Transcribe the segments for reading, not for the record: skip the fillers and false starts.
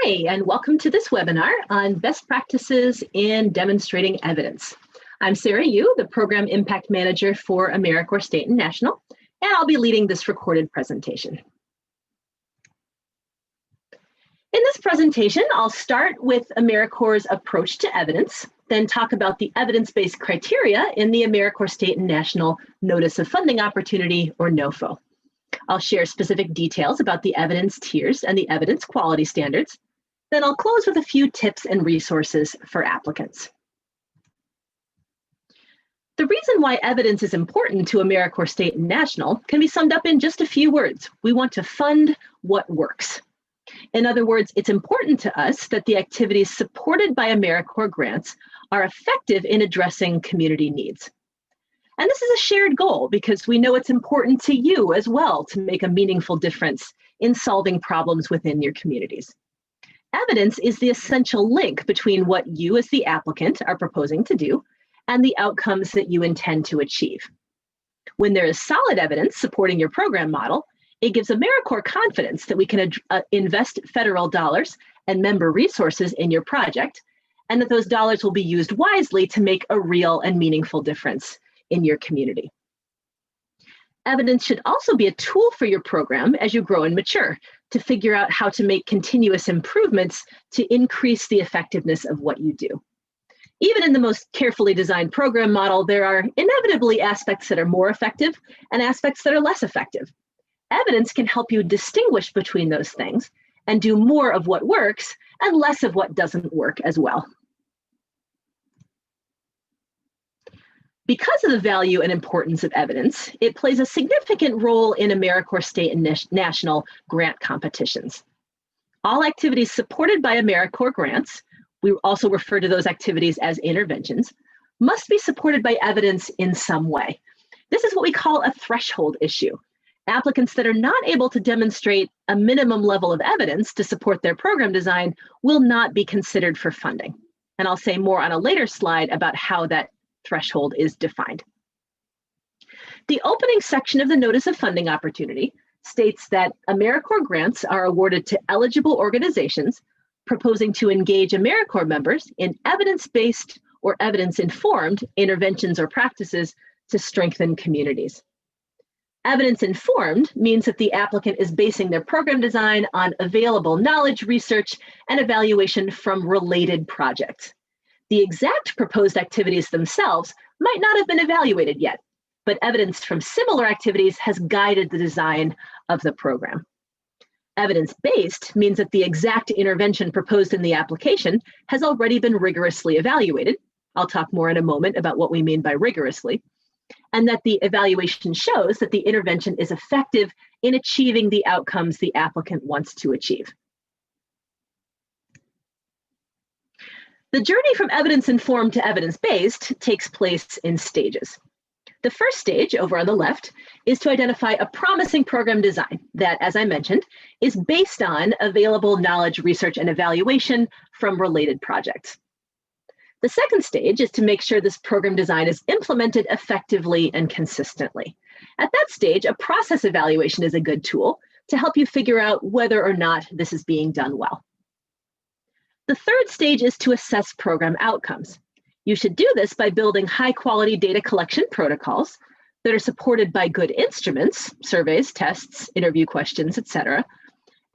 Hi, and welcome to this webinar on best practices in demonstrating evidence. I'm Sarah Yu, the Program Impact Manager for AmeriCorps State and National, and I'll be leading this recorded presentation. In this presentation, I'll start with AmeriCorps' approach to evidence, then talk about the evidence-based criteria in the AmeriCorps State and National Notice of Funding Opportunity, or NOFO. I'll share specific details about the evidence tiers and the evidence quality standards. Then I'll close with a few tips and resources for applicants. The reason why evidence is important to AmeriCorps State and National can be summed up in just a few words. We want to fund what works. In other words, it's important to us that the activities supported by AmeriCorps grants are effective in addressing community needs. And this is a shared goal because we know it's important to you as well to make a meaningful difference in solving problems within your communities. Evidence is the essential link between what you as the applicant are proposing to do and the outcomes that you intend to achieve. When there is solid evidence supporting your program model, it gives AmeriCorps confidence that we can invest federal dollars and member resources in your project, and that those dollars will be used wisely to make a real and meaningful difference in your community. Evidence should also be a tool for your program as you grow and mature to figure out how to make continuous improvements to increase the effectiveness of what you do. Even in the most carefully designed program model, there are inevitably aspects that are more effective and aspects that are less effective. Evidence can help you distinguish between those things and do more of what works and less of what doesn't work as well. Because of the value and importance of evidence, it plays a significant role in AmeriCorps State and National grant competitions. All activities supported by AmeriCorps grants, we also refer to those activities as interventions, must be supported by evidence in some way. This is what we call a threshold issue. Applicants that are not able to demonstrate a minimum level of evidence to support their program design will not be considered for funding. And I'll say more on a later slide about how that threshold is defined. The opening section of the Notice of Funding Opportunity states that AmeriCorps grants are awarded to eligible organizations proposing to engage AmeriCorps members in evidence-based or evidence-informed interventions or practices to strengthen communities. Evidence-informed means that the applicant is basing their program design on available knowledge, research, and evaluation from related projects. The exact proposed activities themselves might not have been evaluated yet, but evidence from similar activities has guided the design of the program. Evidence-based means that the exact intervention proposed in the application has already been rigorously evaluated. I'll talk more in a moment about what we mean by rigorously, and that the evaluation shows that the intervention is effective in achieving the outcomes the applicant wants to achieve. The journey from evidence-informed to evidence-based takes place in stages. The first stage, over on the left, is to identify a promising program design that, as I mentioned, is based on available knowledge, research, and evaluation from related projects. The second stage is to make sure this program design is implemented effectively and consistently. At that stage, a process evaluation is a good tool to help you figure out whether or not this is being done well. The third stage is to assess program outcomes. You should do this by building high-quality data collection protocols that are supported by good instruments, surveys, tests, interview questions, etc.,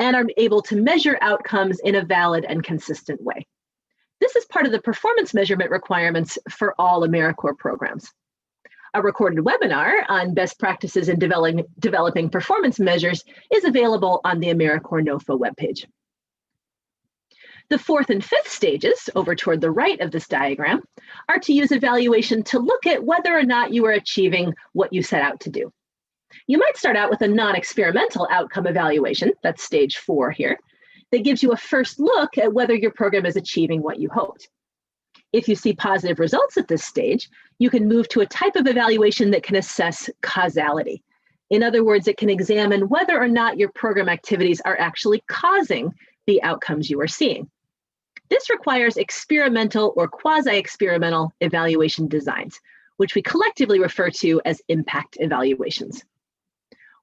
and are able to measure outcomes in a valid and consistent way. This is part of the performance measurement requirements for all AmeriCorps programs. A recorded webinar on best practices in developing performance measures is available on the AmeriCorps NOFO webpage. The fourth and fifth stages, over toward the right of this diagram, are to use evaluation to look at whether or not you are achieving what you set out to do. You might start out with a non-experimental outcome evaluation, that's stage 4 here, that gives you a first look at whether your program is achieving what you hoped. If you see positive results at this stage, you can move to a type of evaluation that can assess causality. In other words, it can examine whether or not your program activities are actually causing the outcomes you are seeing. This requires experimental or quasi-experimental evaluation designs, which we collectively refer to as impact evaluations.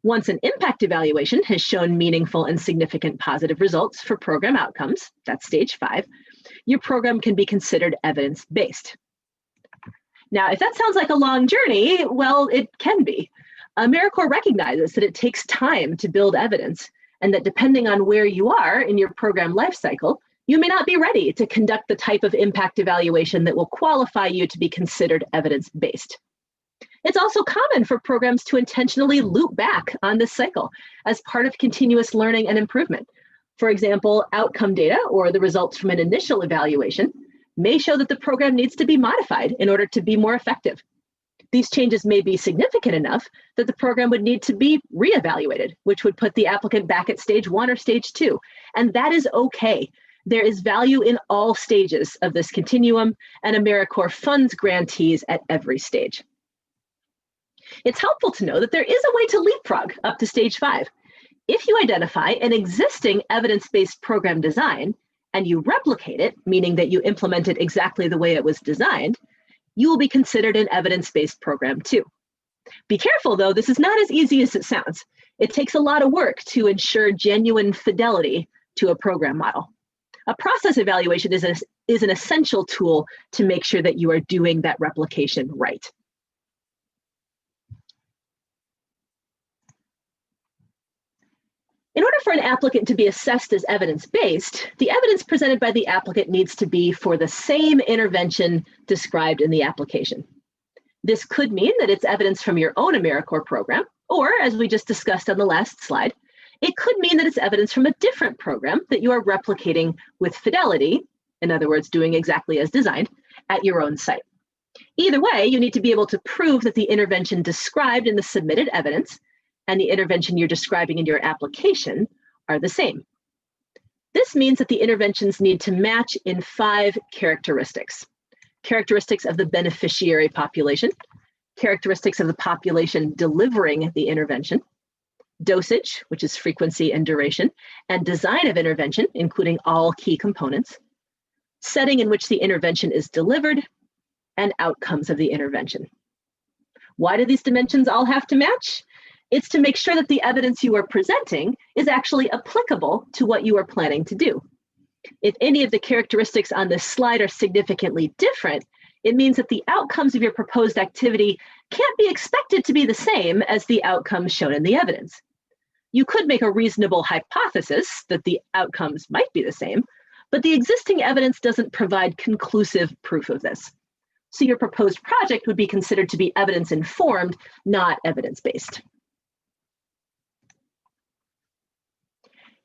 Once an impact evaluation has shown meaningful and significant positive results for program outcomes, that's stage 5, your program can be considered evidence-based. Now, if that sounds like a long journey, well, it can be. AmeriCorps recognizes that it takes time to build evidence, and that depending on where you are in your program lifecycle, you may not be ready to conduct the type of impact evaluation that will qualify you to be considered evidence-based. It's also common for programs to intentionally loop back on this cycle as part of continuous learning and improvement. For example, outcome data or the results from an initial evaluation may show that the program needs to be modified in order to be more effective. These changes may be significant enough that the program would need to be reevaluated, which would put the applicant back at stage 1 or stage 2. And that is okay. There is value in all stages of this continuum, and AmeriCorps funds grantees at every stage. It's helpful to know that there is a way to leapfrog up to stage 5. If you identify an existing evidence-based program design and you replicate it, meaning that you implement it exactly the way it was designed, you will be considered an evidence-based program too. Be careful though, this is not as easy as it sounds. It takes a lot of work to ensure genuine fidelity to a program model. A process evaluation is an essential tool to make sure that you are doing that replication right. In order for an applicant to be assessed as evidence-based, the evidence presented by the applicant needs to be for the same intervention described in the application. This could mean that it's evidence from your own AmeriCorps program, or as we just discussed on the last slide, it could mean that it's evidence from a different program that you are replicating with fidelity, in other words, doing exactly as designed, at your own site. Either way, you need to be able to prove that the intervention described in the submitted evidence and the intervention you're describing in your application are the same. This means that the interventions need to match in 5 characteristics. Characteristics of the beneficiary population, characteristics of the population delivering the intervention, dosage, which is frequency and duration, and design of intervention, including all key components, setting in which the intervention is delivered, and outcomes of the intervention. Why do these dimensions all have to match? It's to make sure that the evidence you are presenting is actually applicable to what you are planning to do. If any of the characteristics on this slide are significantly different, it means that the outcomes of your proposed activity can't be expected to be the same as the outcomes shown in the evidence. You could make a reasonable hypothesis that the outcomes might be the same, but the existing evidence doesn't provide conclusive proof of this. So your proposed project would be considered to be evidence-informed, not evidence-based.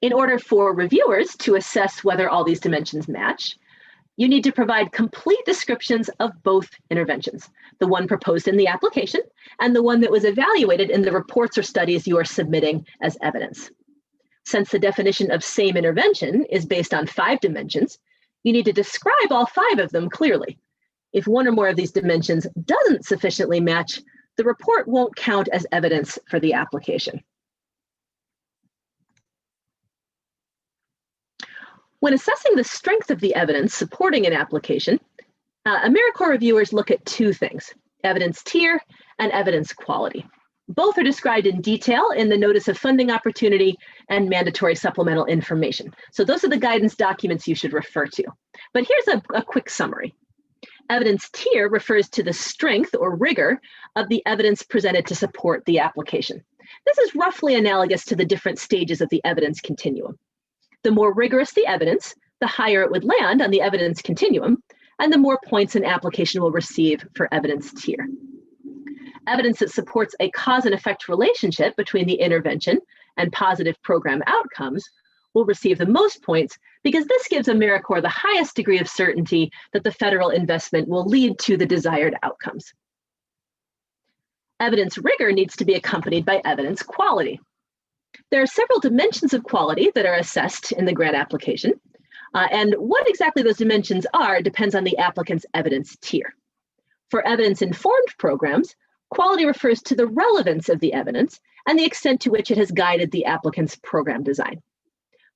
In order for reviewers to assess whether all these dimensions match, you need to provide complete descriptions of both interventions, the one proposed in the application and the one that was evaluated in the reports or studies you are submitting as evidence. Since the definition of same intervention is based on 5 dimensions, you need to describe all 5 of them clearly. If one or more of these dimensions doesn't sufficiently match, the report won't count as evidence for the application. When assessing the strength of the evidence supporting an application, AmeriCorps reviewers look at 2 things, evidence tier and evidence quality. Both are described in detail in the Notice of Funding Opportunity and Mandatory Supplemental Information. So those are the guidance documents you should refer to. But here's a quick summary. Evidence tier refers to the strength or rigor of the evidence presented to support the application. This is roughly analogous to the different stages of the evidence continuum. The more rigorous the evidence, the higher it would land on the evidence continuum, and the more points an application will receive for evidence tier. Evidence that supports a cause and effect relationship between the intervention and positive program outcomes will receive the most points because this gives AmeriCorps the highest degree of certainty that the federal investment will lead to the desired outcomes. Evidence rigor needs to be accompanied by evidence quality. There are several dimensions of quality that are assessed in the grant application, and what exactly those dimensions are depends on the applicant's evidence tier. For evidence-informed programs, quality refers to the relevance of the evidence and the extent to which it has guided the applicant's program design.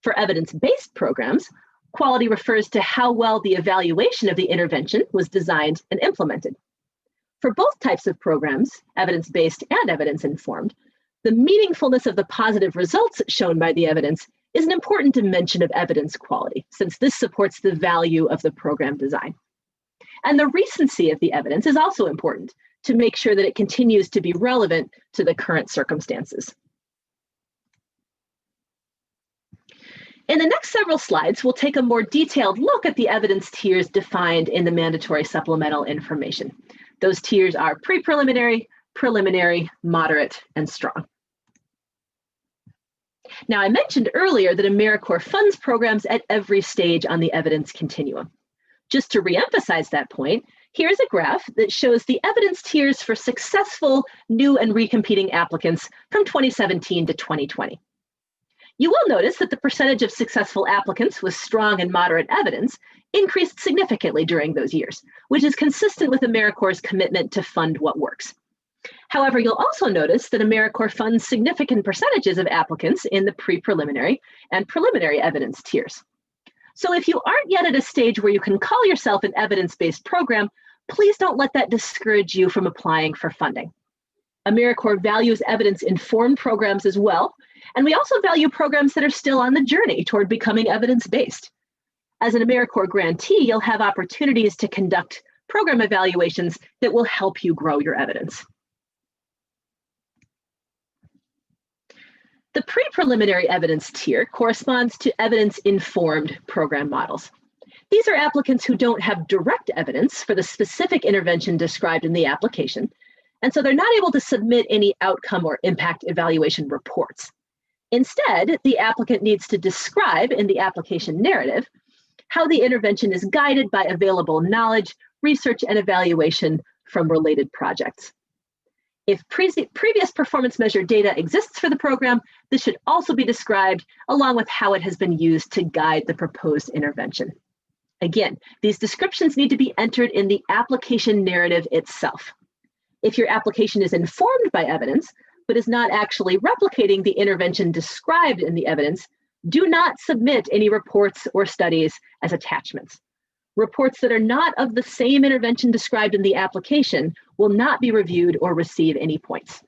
For evidence-based programs, quality refers to how well the evaluation of the intervention was designed and implemented. For both types of programs, evidence-based and evidence-informed, The meaningfulness of the positive results shown by the evidence is an important dimension of evidence quality, since this supports the value of the program design. And the recency of the evidence is also important to make sure that it continues to be relevant to the current circumstances. In the next several slides, we'll take a more detailed look at the evidence tiers defined in the mandatory supplemental information. Those tiers are pre-preliminary, preliminary, moderate, and strong. Now, I mentioned earlier that AmeriCorps funds programs at every stage on the evidence continuum. Just to reemphasize that point, here's a graph that shows the evidence tiers for successful new and recompeting applicants from 2017 to 2020. You will notice that the percentage of successful applicants with strong and moderate evidence increased significantly during those years, which is consistent with AmeriCorps' commitment to fund what works. However, you'll also notice that AmeriCorps funds significant percentages of applicants in the pre-preliminary and preliminary evidence tiers. So if you aren't yet at a stage where you can call yourself an evidence-based program, please don't let that discourage you from applying for funding. AmeriCorps values evidence-informed programs as well, and we also value programs that are still on the journey toward becoming evidence-based. As an AmeriCorps grantee, you'll have opportunities to conduct program evaluations that will help you grow your evidence. The pre-preliminary evidence tier corresponds to evidence-informed program models. These are applicants who don't have direct evidence for the specific intervention described in the application, and so they're not able to submit any outcome or impact evaluation reports. Instead, the applicant needs to describe in the application narrative how the intervention is guided by available knowledge, research, and evaluation from related projects. If previous performance measure data exists for the program, this should also be described along with how it has been used to guide the proposed intervention. Again, these descriptions need to be entered in the application narrative itself. If your application is informed by evidence, but is not actually replicating the intervention described in the evidence, do not submit any reports or studies as attachments. Reports that are not of the same intervention described in the application will not be reviewed or receive any points.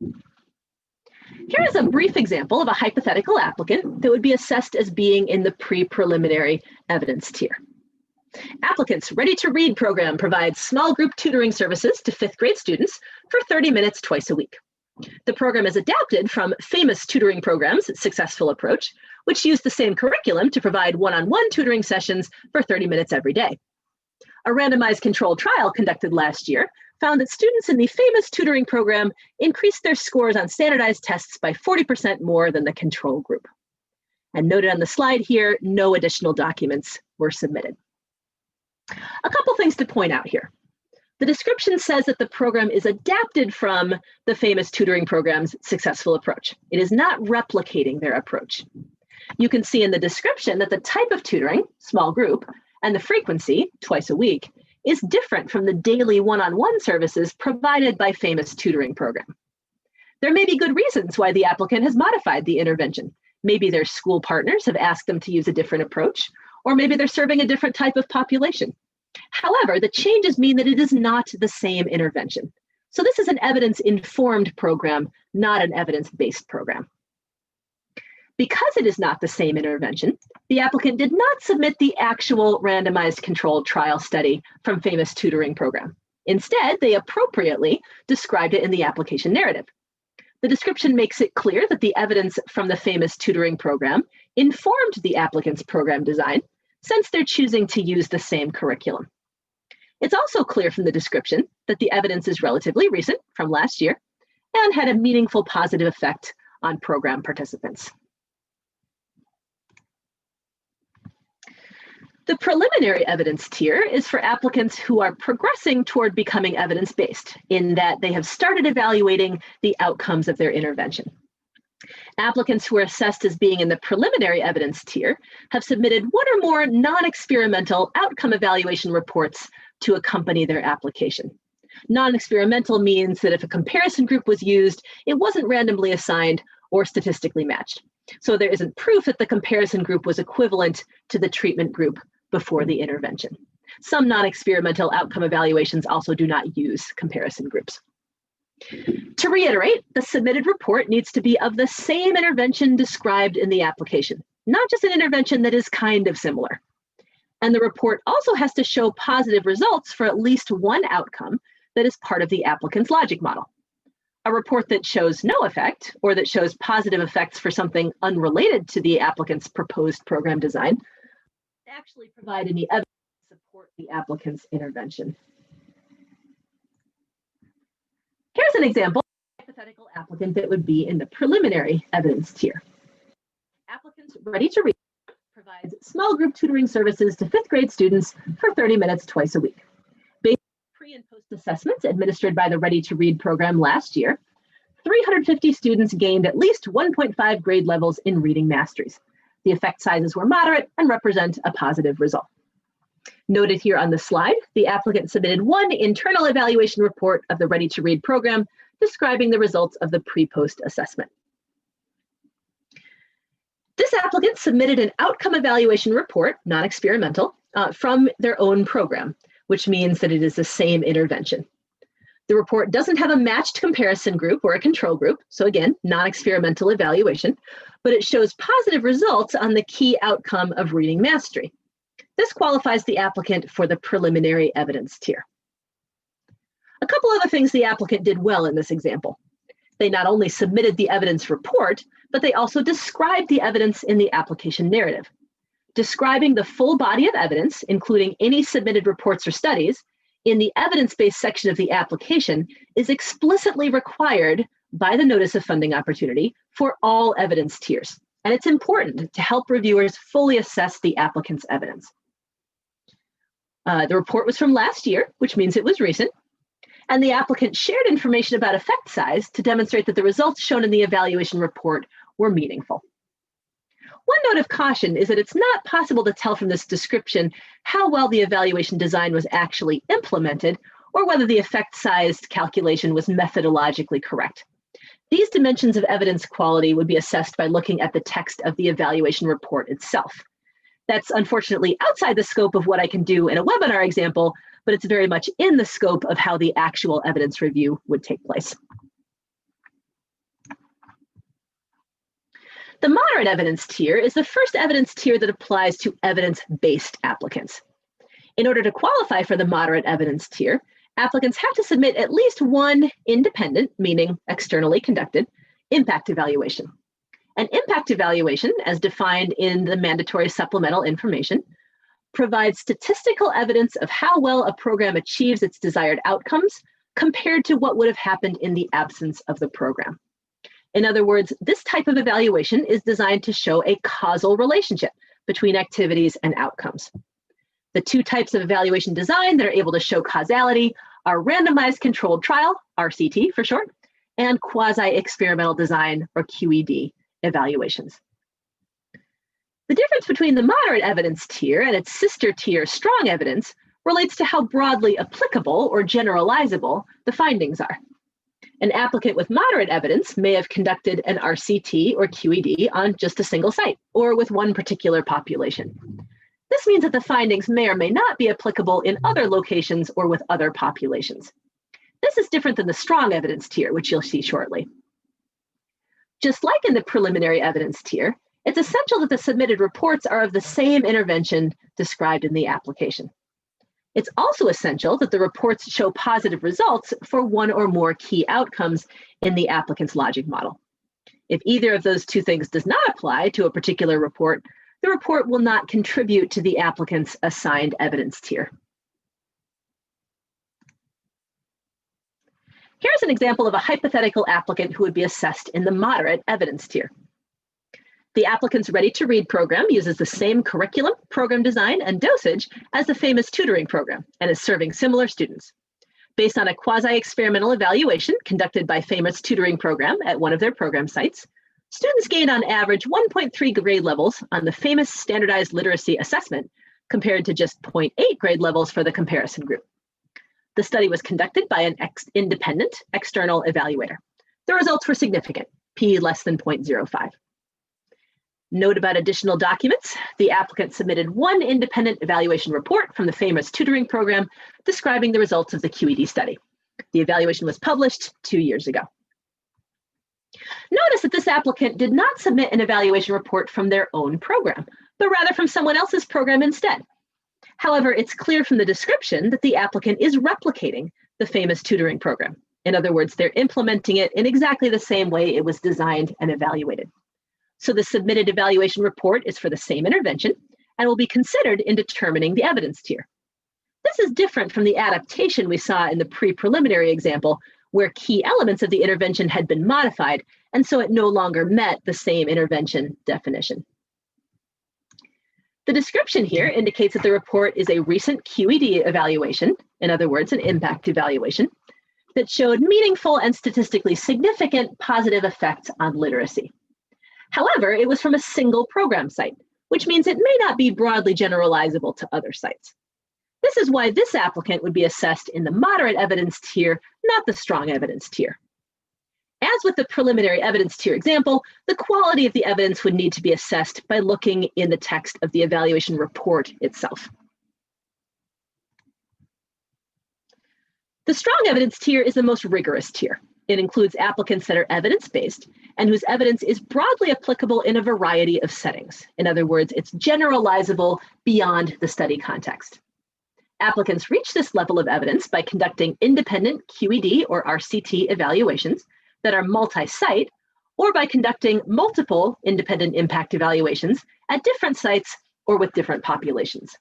Here is a brief example of a hypothetical applicant that would be assessed as being in the pre-preliminary evidence tier. Applicants Ready to Read program provides small group tutoring services to 5th grade students for 30 minutes twice a week. The program is adapted from famous tutoring programs, Successful Approach, which use the same curriculum to provide one-on-one tutoring sessions for 30 minutes every day. A randomized controlled trial conducted last year found that students in the famous tutoring program increased their scores on standardized tests by 40% more than the control group. And noted on the slide here, no additional documents were submitted. A couple things to point out here. The description says that the program is adapted from the famous tutoring program's Successful Approach. It is not replicating their approach. You can see in the description that the type of tutoring, small group, and the frequency, twice a week, is different from the daily one-on-one services provided by famous tutoring program. There may be good reasons why the applicant has modified the intervention. Maybe their school partners have asked them to use a different approach, or maybe they're serving a different type of population. However, the changes mean that it is not the same intervention. So this is an evidence-informed program, not an evidence-based program. Because it is not the same intervention, the applicant did not submit the actual randomized controlled trial study from famous tutoring program. Instead, they appropriately described it in the application narrative. The description makes it clear that the evidence from the famous tutoring program informed the applicant's program design, since they're choosing to use the same curriculum. It's also clear from the description that the evidence is relatively recent, from last year, and had a meaningful positive effect on program participants. The preliminary evidence tier is for applicants who are progressing toward becoming evidence-based, in that they have started evaluating the outcomes of their intervention. Applicants who are assessed as being in the preliminary evidence tier have submitted one or more non-experimental outcome evaluation reports to accompany their application. Non-experimental means that if a comparison group was used, it wasn't randomly assigned or statistically matched. So there isn't proof that the comparison group was equivalent to the treatment group before the intervention. Some non-experimental outcome evaluations also do not use comparison groups. To reiterate, the submitted report needs to be of the same intervention described in the application, not just an intervention that is kind of similar. And the report also has to show positive results for at least one outcome that is part of the applicant's logic model. A report that shows no effect, or that shows positive effects for something unrelated to the applicant's proposed program design, doesn't actually provide any evidence to support the applicant's intervention. Here's an example of a hypothetical applicant that would be in the preliminary evidence tier. Applicants ready to read provides small group tutoring services to 5th grade students for 30 minutes twice a week. Based on pre and post assessments administered by the Ready to Read program last year, 350 students gained at least 1.5 grade levels in reading masteries. The effect sizes were moderate and represent a positive result. Noted here on the slide, the applicant submitted one internal evaluation report of the Ready to Read program describing the results of the pre-post assessment. This applicant submitted an outcome evaluation report, non-experimental, from their own program, which means that it is the same intervention. The report doesn't have a matched comparison group or a control group, so again, non-experimental evaluation, but it shows positive results on the key outcome of reading mastery. This qualifies the applicant for the preliminary evidence tier. A couple other things the applicant did well in this example. They not only submitted the evidence report, but they also described the evidence in the application narrative. Describing the full body of evidence, including any submitted reports or studies, in the evidence-based section of the application is explicitly required by the Notice of Funding Opportunity for all evidence tiers. And it's important to help reviewers fully assess the applicant's evidence. The report was from last year, which means it was recent. And the applicant shared information about effect size to demonstrate that the results shown in the evaluation report were meaningful. One note of caution is that it's not possible to tell from this description how well the evaluation design was actually implemented or whether the effect sized calculation was methodologically correct. These dimensions of evidence quality would be assessed by looking at the text of the evaluation report itself. That's unfortunately outside the scope of what I can do in a webinar example, but it's very much in the scope of how the actual evidence review would take place. The moderate evidence tier is the first evidence tier that applies to evidence-based applicants. In order to qualify for the moderate evidence tier, applicants have to submit at least one independent, meaning externally conducted, impact evaluation. An impact evaluation, as defined in the mandatory supplemental information, provides statistical evidence of how well a program achieves its desired outcomes compared to what would have happened in the absence of the program. In other words, this type of evaluation is designed to show a causal relationship between activities and outcomes. The two types of evaluation design that are able to show causality are randomized controlled trial, RCT for short, and quasi-experimental design, or QED, evaluations. The difference between the moderate evidence tier and its sister tier, strong evidence, relates to how broadly applicable or generalizable the findings are. An applicant with moderate evidence may have conducted an RCT or QED on just a single site or with one particular population. This means that the findings may or may not be applicable in other locations or with other populations. This is different than the strong evidence tier, which you'll see shortly. Just like in the preliminary evidence tier, it's essential that the submitted reports are of the same intervention described in the application. It's also essential that the reports show positive results for one or more key outcomes in the applicant's logic model. If either of those two things does not apply to a particular report, the report will not contribute to the applicant's assigned evidence tier. Here's an example of a hypothetical applicant who would be assessed in the moderate evidence tier. The applicant's Ready to Read program uses the same curriculum, program design, and dosage as the famous tutoring program and is serving similar students. Based on a quasi-experimental evaluation conducted by famous tutoring program at one of their program sites, students gained on average 1.3 grade levels on the famous standardized literacy assessment compared to just 0.8 grade levels for the comparison group. The study was conducted by an independent external evaluator. The results were significant, p less than 0.05. Note about additional documents. The applicant submitted one independent evaluation report from the famous tutoring program describing the results of the QED study. The evaluation was published 2 years ago. Notice that this applicant did not submit an evaluation report from their own program, but rather from someone else's program instead. However, it's clear from the description that the applicant is replicating the famous tutoring program. In other words, they're implementing it in exactly the same way it was designed and evaluated. So the submitted evaluation report is for the same intervention and will be considered in determining the evidence tier. This is different from the adaptation we saw in the pre-preliminary example, where key elements of the intervention had been modified, and so it no longer met the same intervention definition. The description here indicates that the report is a recent QED evaluation, in other words, an impact evaluation, that showed meaningful and statistically significant positive effects on literacy. However, it was from a single program site, which means it may not be broadly generalizable to other sites. This is why this applicant would be assessed in the moderate evidence tier, not the strong evidence tier. As with the preliminary evidence tier example, the quality of the evidence would need to be assessed by looking in the text of the evaluation report itself. The strong evidence tier is the most rigorous tier. It includes applicants that are evidence-based and whose evidence is broadly applicable in a variety of settings. In other words, it's generalizable beyond the study context. Applicants reach this level of evidence by conducting independent QED or RCT evaluations that are multi-site, or by conducting multiple independent impact evaluations at different sites or with different populations.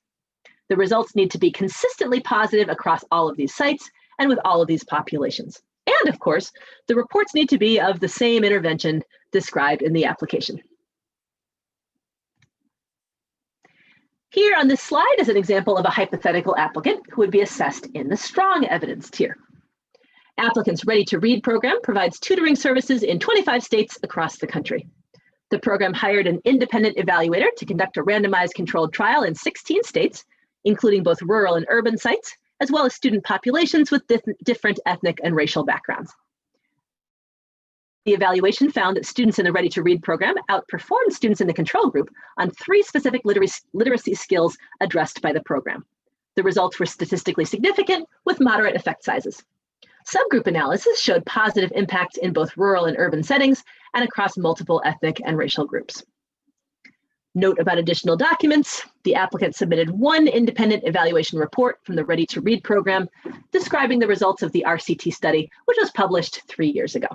The results need to be consistently positive across all of these sites and with all of these populations. And of course, the reports need to be of the same intervention described in the application. Here on this slide is an example of a hypothetical applicant who would be assessed in the strong evidence tier. Applicant's Ready to Read program provides tutoring services in 25 states across the country. The program hired an independent evaluator to conduct a randomized controlled trial in 16 states, including both rural and urban sites, as well as student populations with different ethnic and racial backgrounds. The evaluation found that students in the Ready to Read program outperformed students in the control group on 3 specific literacy skills addressed by the program. The results were statistically significant with moderate effect sizes. Subgroup analysis showed positive impacts in both rural and urban settings and across multiple ethnic and racial groups. Note about additional documents: the applicant submitted 1 independent evaluation report from the Ready to Read program describing the results of the RCT study, which was published 3 years ago.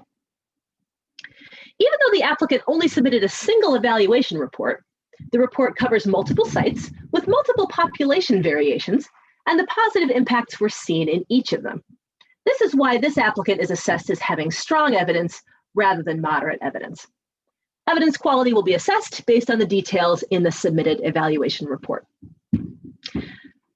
Even though the applicant only submitted a single evaluation report, the report covers multiple sites with multiple population variations, and the positive impacts were seen in each of them. This is why this applicant is assessed as having strong evidence rather than moderate evidence. Evidence quality will be assessed based on the details in the submitted evaluation report.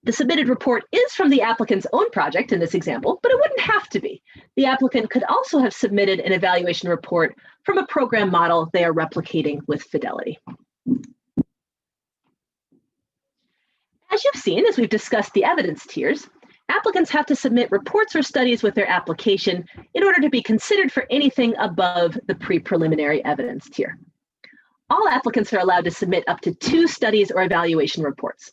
The submitted report is from the applicant's own project in this example, but it wouldn't have to be. The applicant could also have submitted an evaluation report from a program model they are replicating with fidelity. As you've seen, as we've discussed the evidence tiers, applicants have to submit reports or studies with their application in order to be considered for anything above the pre-preliminary evidence tier. All applicants are allowed to submit up to 2 studies or evaluation reports.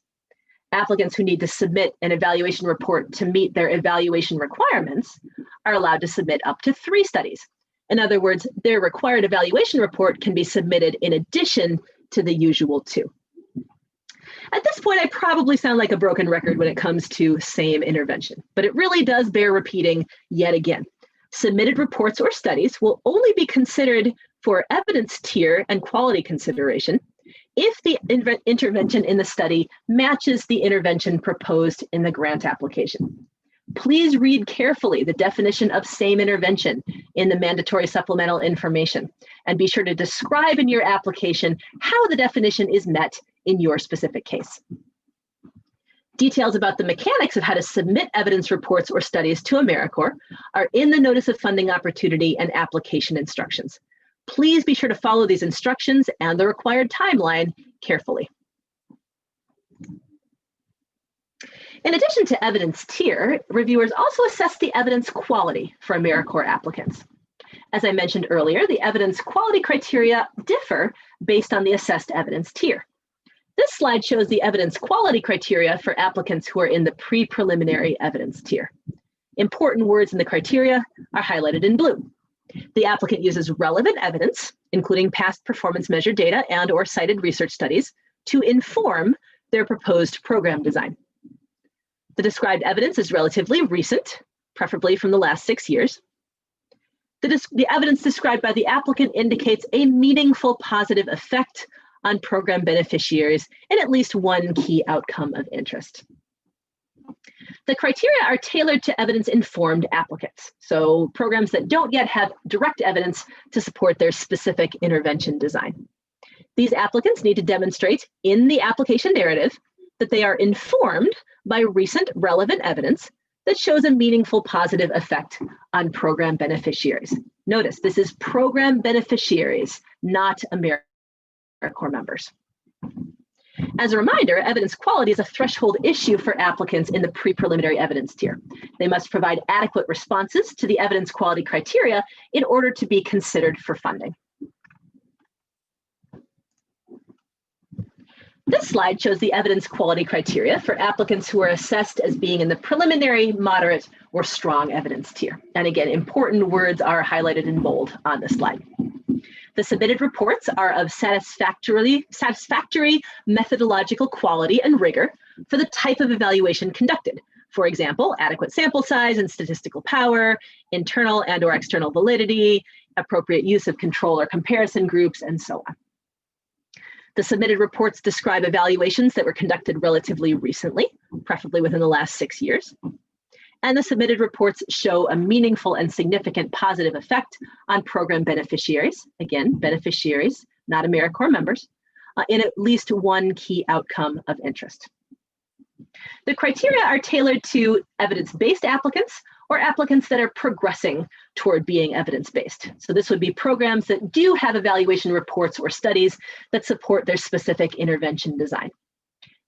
Applicants who need to submit an evaluation report to meet their evaluation requirements are allowed to submit up to 3 studies. In other words, their required evaluation report can be submitted in addition to the usual 2. At this point, I probably sound like a broken record when it comes to same intervention, but it really does bear repeating yet again. Submitted reports or studies will only be considered for evidence tier and quality consideration if the intervention in the study matches the intervention proposed in the grant application. Please read carefully the definition of same intervention in the mandatory supplemental information, and be sure to describe in your application how the definition is met in your specific case. Details about the mechanics of how to submit evidence reports or studies to AmeriCorps are in the Notice of Funding Opportunity and application instructions. Please be sure to follow these instructions and the required timeline carefully. In addition to evidence tier, reviewers also assess the evidence quality for AmeriCorps applicants. As I mentioned earlier, the evidence quality criteria differ based on the assessed evidence tier. This slide shows the evidence quality criteria for applicants who are in the pre-preliminary evidence tier. Important words in the criteria are highlighted in blue. The applicant uses relevant evidence, including past performance measured data and/or cited research studies, to inform their proposed program design. The described evidence is relatively recent, preferably from the last 6 years. The evidence described by the applicant indicates a meaningful positive effect on program beneficiaries in at least one key outcome of interest. The criteria are tailored to evidence-informed applicants, so programs that don't yet have direct evidence to support their specific intervention design. These applicants need to demonstrate in the application narrative that they are informed by recent relevant evidence that shows a meaningful positive effect on program beneficiaries. Notice, this is program beneficiaries, not AmeriCorps members. As a reminder, evidence quality is a threshold issue for applicants in the pre-preliminary evidence tier. They must provide adequate responses to the evidence quality criteria in order to be considered for funding. This slide shows the evidence quality criteria for applicants who are assessed as being in the preliminary, moderate, or strong evidence tier. And again, important words are highlighted in bold on this slide. The submitted reports are of satisfactory methodological quality and rigor for the type of evaluation conducted. For example, adequate sample size and statistical power, internal and/or external validity, appropriate use of control or comparison groups, and so on. The submitted reports describe evaluations that were conducted relatively recently, preferably within the last 6 years. And the submitted reports show a meaningful and significant positive effect on program beneficiaries, again, beneficiaries, not AmeriCorps members, in at least one key outcome of interest. The criteria are tailored to evidence-based applicants or applicants that are progressing toward being evidence-based. So this would be programs that do have evaluation reports or studies that support their specific intervention design.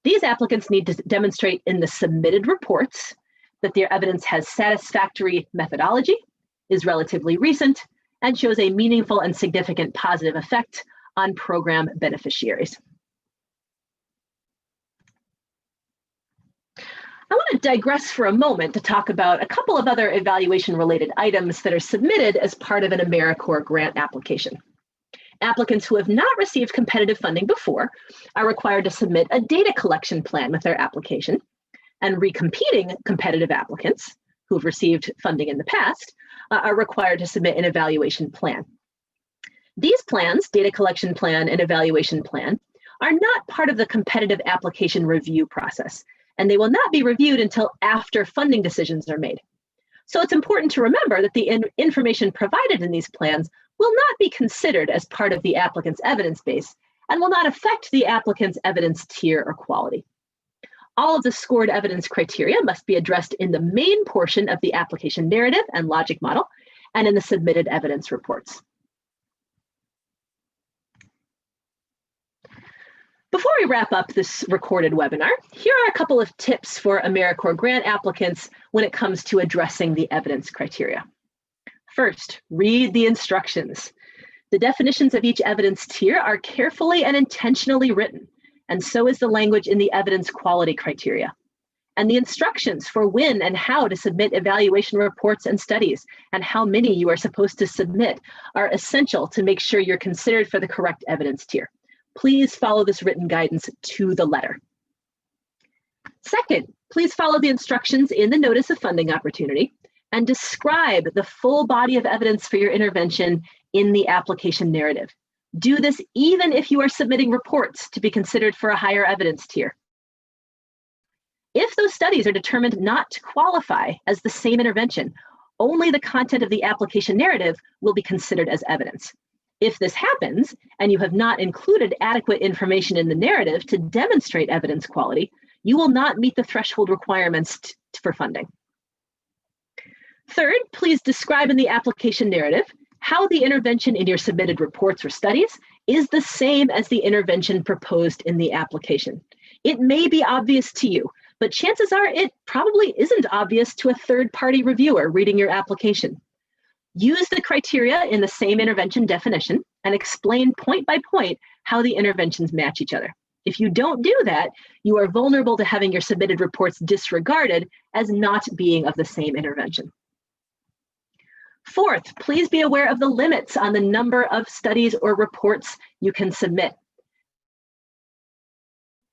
These applicants need to demonstrate in the submitted reports that their evidence has satisfactory methodology, is relatively recent, and shows a meaningful and significant positive effect on program beneficiaries. I want to digress for a moment to talk about a couple of other evaluation-related items that are submitted as part of an AmeriCorps grant application. Applicants who have not received competitive funding before are required to submit a data collection plan with their application, and recompeting competitive applicants who have received funding in the past are required to submit an evaluation plan. These plans, data collection plan and evaluation plan, are not part of the competitive application review process, and they will not be reviewed until after funding decisions are made. So it's important to remember that the information provided in these plans will not be considered as part of the applicant's evidence base and will not affect the applicant's evidence tier or quality. All of the scored evidence criteria must be addressed in the main portion of the application narrative and logic model and in the submitted evidence reports. Before we wrap up this recorded webinar, here are a couple of tips for AmeriCorps grant applicants when it comes to addressing the evidence criteria. First, read the instructions. The definitions of each evidence tier are carefully and intentionally written, and so is the language in the evidence quality criteria. And the instructions for when and how to submit evaluation reports and studies, and how many you are supposed to submit, are essential to make sure you're considered for the correct evidence tier. Please follow this written guidance to the letter. Second, please follow the instructions in the notice of funding opportunity and describe the full body of evidence for your intervention in the application narrative. Do this even if you are submitting reports to be considered for a higher evidence tier. If those studies are determined not to qualify as the same intervention, only the content of the application narrative will be considered as evidence. If this happens, and you have not included adequate information in the narrative to demonstrate evidence quality, you will not meet the threshold requirements for funding. Third, please describe in the application narrative how the intervention in your submitted reports or studies is the same as the intervention proposed in the application. It may be obvious to you, but chances are it probably isn't obvious to a third-party reviewer reading your application. Use the criteria in the same intervention definition and explain point by point how the interventions match each other. If you don't do that, you are vulnerable to having your submitted reports disregarded as not being of the same intervention. Fourth, please be aware of the limits on the number of studies or reports you can submit.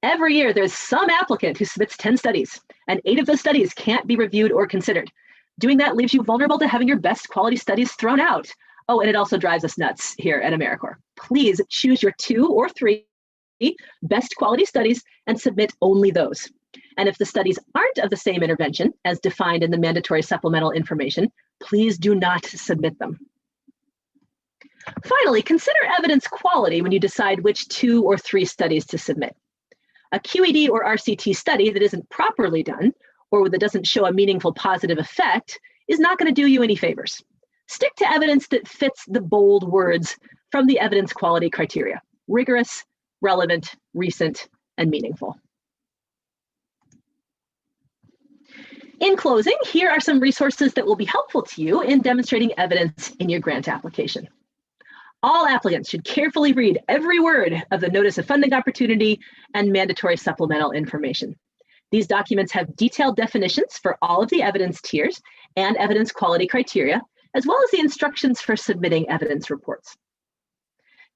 Every year, there's some applicant who submits 10 studies, and 8 of those studies can't be reviewed or considered. Doing that leaves you vulnerable to having your best quality studies thrown out. Oh, and it also drives us nuts here at AmeriCorps. Please choose your 2 or 3 best quality studies and submit only those. And if the studies aren't of the same intervention as defined in the mandatory supplemental information, please do not submit them. Finally, consider evidence quality when you decide which 2 or 3 studies to submit. A QED or RCT study that isn't properly done or that doesn't show a meaningful positive effect is not going to do you any favors. Stick to evidence that fits the bold words from the evidence quality criteria: rigorous, relevant, recent, and meaningful. In closing, here are some resources that will be helpful to you in demonstrating evidence in your grant application. All applicants should carefully read every word of the Notice of Funding Opportunity and mandatory supplemental information. These documents have detailed definitions for all of the evidence tiers and evidence quality criteria, as well as the instructions for submitting evidence reports.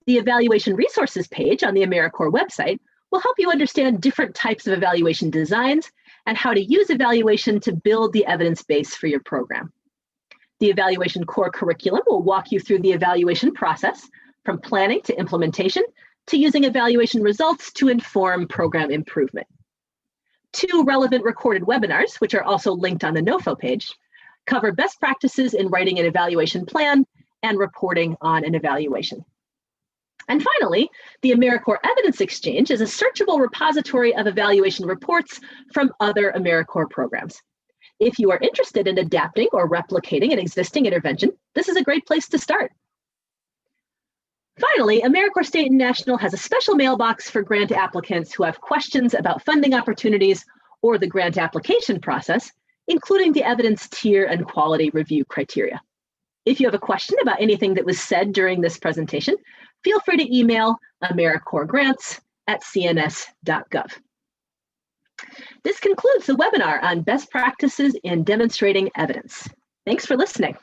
The Evaluation Resources page on the AmeriCorps website will help you understand different types of evaluation designs and how to use evaluation to build the evidence base for your program. The Evaluation Core curriculum will walk you through the evaluation process, from planning to implementation, to using evaluation results to inform program improvement. 2 relevant recorded webinars, which are also linked on the NOFO page, cover best practices in writing an evaluation plan and reporting on an evaluation. And finally, the AmeriCorps Evidence Exchange is a searchable repository of evaluation reports from other AmeriCorps programs. If you are interested in adapting or replicating an existing intervention, this is a great place to start. Finally, AmeriCorps State and National has a special mailbox for grant applicants who have questions about funding opportunities or the grant application process, including the evidence tier and quality review criteria. If you have a question about anything that was said during this presentation, feel free to email AmeriCorpsGrants@cns.gov. This concludes the webinar on best practices in demonstrating evidence. Thanks for listening.